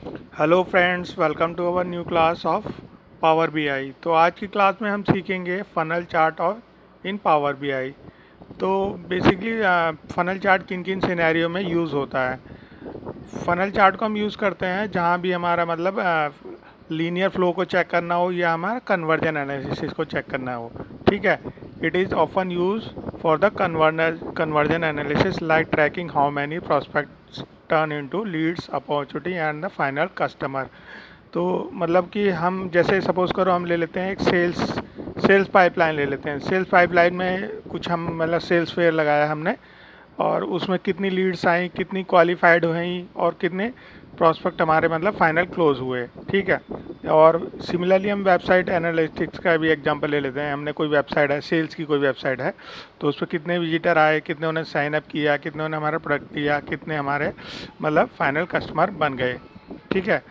Hello friends, welcome to our new class of Power BI. तो आज की class में हम सीखेंगे फनल चार्ट और इन पावर बीआई। तो बेसिकली फनल चार्ट किन किन सिनेरियो में यूज़ होता है। फनल चार्ट को हम यूज़ करते हैं जहाँ भी हमारा मतलब लीनियर फ्लो को चेक करना हो या हमारा कन्वर्जन एनालिसिस को चेक करना हो। ठीक है, it is often use for the conversion analysis like tracking how many prospects turn into leads opportunity and the final customer. तो मतलब कि हम जैसे सपोज करो हम ले लेते हैं एक सेल्स पाइपलाइन ले लेते हैं। सेल्स पाइपलाइन में कुछ हम मतलब सेल्स फेयर लगाया हमने और उसमें कितनी लीड्स आई, कितनी क्वालिफाइड हुई और कितने प्रॉस्पेक्ट हमारे मतलब फाइनल क्लोज हुए। ठीक है, और सिमिलरली हम वेबसाइट एनालिटिक्स का भी एग्जांपल ले लेते हैं। हमने कोई वेबसाइट है, सेल्स की कोई वेबसाइट है, तो उस पर कितने विजिटर आए, कितने उन्हें साइन अप किया, कितने उन्हें हमारा प्रोडक्ट दिया, कितने हमारे मतलब फाइनल कस्टमर बन गए। ठीक है,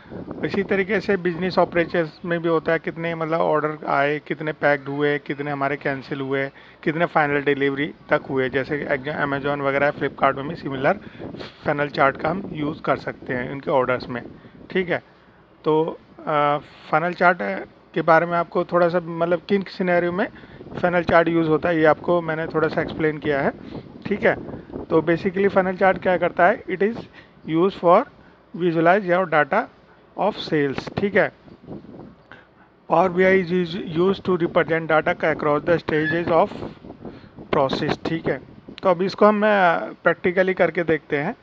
इसी तरीके से बिजनेस ऑपरेशंस में भी होता है, कितने मतलब ऑर्डर आए, कितने पैक्ड हुए, कितने हमारे कैंसिल हुए, कितने फाइनल डिलीवरी तक हुए। जैसे अमेजोन वगैरह, फ्लिपकार्ट में भी सिमिलर फनल चार्ट का हम यूज़ कर सकते हैं इनके ऑर्डर्स में। ठीक है, तो फनल चार्ट के बारे में आपको थोड़ा सा मतलब किन सिनेरियो में फनल चार्ट यूज़ होता है ये आपको मैंने थोड़ा सा एक्सप्लेन किया है। ठीक है, तो बेसिकली फनल चार्ट क्या करता है, it is use for visualise your data of sales. ठीक है, power B I is use to represent data का across the stages of process. ठीक है, तो अब इसको हम प्रैक्टिकली करके देखते हैं।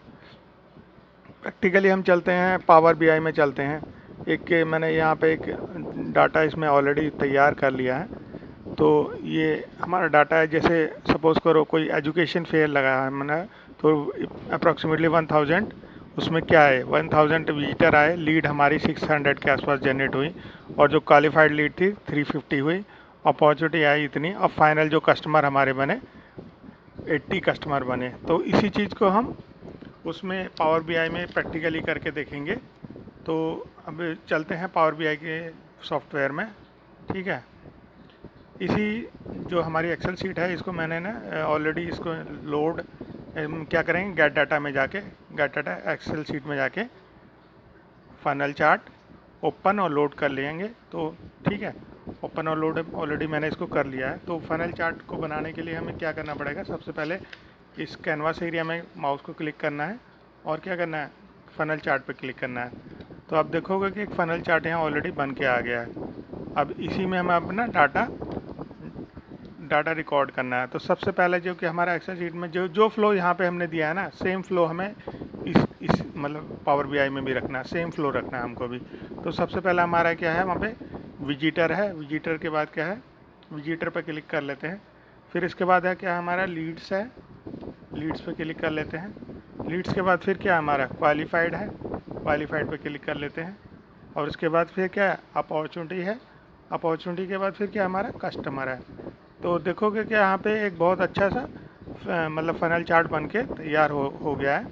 प्रैक्टिकली हम चलते हैं पावर बी आई में चलते हैं। एक मैंने यहाँ पे एक डाटा इसमें ऑलरेडी तैयार कर लिया है। तो ये हमारा डाटा है, जैसे सपोज़ करो कोई एजुकेशन फेयर लगाया है मैंने, तो अप्रॉक्सीमेटली 1000 उसमें क्या है, 1000 विजिटर आए, लीड हमारी 600 के आसपास जनरेट हुई और जो क्वालिफाइड लीड थी 350 हुई, अपॉर्चुनिटी आई इतनी, और फाइनल जो कस्टमर हमारे बने 80 कस्टमर बने। तो इसी चीज़ को हम उसमें पावर बीआई में प्रैक्टिकली करके देखेंगे। तो अब चलते हैं पावर बीआई के सॉफ्टवेयर में। ठीक है, इसी जो हमारी एक्सेल सीट है इसको मैंने ना ऑलरेडी इसको लोड क्या करेंगे, गेट डाटा में जाके, गेट डाटा एक्सेल सीट में जाके फनल चार्ट ओपन और लोड कर लेंगे। तो ठीक है, ओपन और लोड ऑलरेडी मैंने इसको कर लिया है। तो फनल चार्ट को बनाने के लिए हमें क्या करना पड़ेगा, सबसे पहले इस कैनवास एरिया में माउस को क्लिक करना है और क्या करना है, फनल चार्ट पे क्लिक करना है। तो आप देखोगे कि एक फनल चार्ट यहाँ ऑलरेडी बन के आ गया है। अब इसी में हमें अपना डाटा रिकॉर्ड करना है। तो सबसे पहले जो कि हमारा एक्सेल शीट में जो जो फ्लो यहाँ पे हमने दिया है ना, सेम फ्लो हमें इस मतलब पावर बीआई में भी रखना है, सेम फ्लो रखना है हमको भी। तो सबसे पहला हमारा क्या है, वहाँ पे विजिटर है, विजिटर के बाद क्या है, विजिटर पे क्लिक कर लेते हैं। फिर इसके बाद है क्या, हमारा लीड्स है, लीड्स पे क्लिक कर लेते हैं। लीड्स के बाद फिर क्या हमारा क्वालिफाइड है, क्वालिफाइड पे क्लिक कर लेते हैं। और उसके बाद फिर क्या है, अपॉर्चुनिटी है, अपॉर्चुनिटी के बाद फिर क्या हमारा कस्टमर है। तो देखोगे कि यहाँ पे एक बहुत अच्छा सा मतलब फनल चार्ट बन के तैयार हो गया है।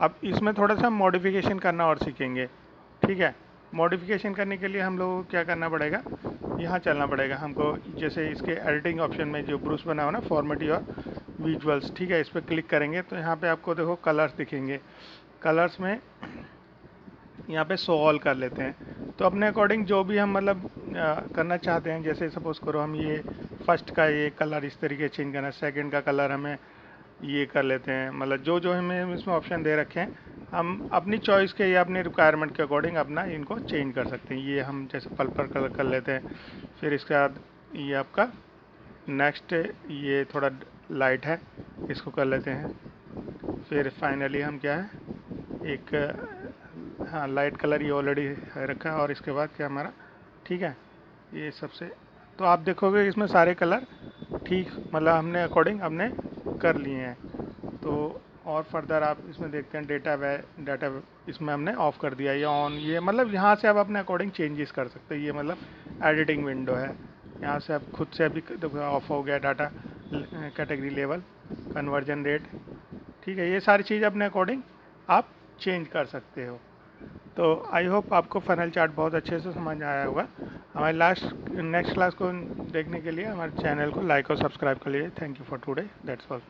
अब इसमें थोड़ा सा मॉडिफिकेशन करना और सीखेंगे। ठीक है, मॉडिफिकेशन करने के लिए हम लोगों को क्या करना पड़ेगा, यहाँ चलना पड़ेगा हमको। जैसे इसके एडिटिंग ऑप्शन में जो ब्रूस बना हो ना, फॉर्मेट और विजुअल्स, ठीक है, इस पर क्लिक करेंगे तो यहाँ पे आपको देखो कलर्स दिखेंगे। कलर्स में यहाँ पे शो ऑल कर लेते हैं। तो अपने अकॉर्डिंग जो भी हम मतलब करना चाहते हैं, जैसे सपोज़ करो हम ये फर्स्ट का ये कलर इस तरीके चेंज करना है, सेकंड का कलर हमें ये कर लेते हैं। मतलब जो जो हमें इसमें ऑप्शन दे रखे हैं, हम अपनी चॉइस के या अपनी रिक्वायरमेंट के अकॉर्डिंग अपना इनको चेंज कर सकते हैं। ये हम जैसे पर्पल कलर कर लेते हैं। फिर इसके बाद ये आपका नेक्स्ट ये थोड़ा लाइट है, इसको कर लेते हैं। फिर फाइनली हम क्या है, एक हाँ लाइट कलर ये ऑलरेडी रखा है। और इसके बाद क्या हमारा, ठीक है, ये सबसे, तो आप देखोगे इसमें सारे कलर ठीक मतलब हमने अकॉर्डिंग हमने कर लिए हैं। तो और फर्दर आप इसमें देखते हैं डाटा इसमें हमने ऑफ़ कर दिया, ये ऑन, ये मतलब यहाँ से आप अपने अकॉर्डिंग चेंजेस कर सकते हैं। ये मतलब एडिटिंग विंडो है, यहाँ से आप खुद से अभी देखो ऑफ हो गया data, category level, conversion rate. ठीक है, ये सारी चीज़ अपने अकॉर्डिंग आप चेंज कर सकते हो। तो आई होप आपको फनल चार्ट बहुत अच्छे से समझ आया होगा। हमारे नेक्स्ट क्लास को देखने के लिए हमारे चैनल को लाइक और सब्सक्राइब कर लीजिए। Thank you for today, that's all.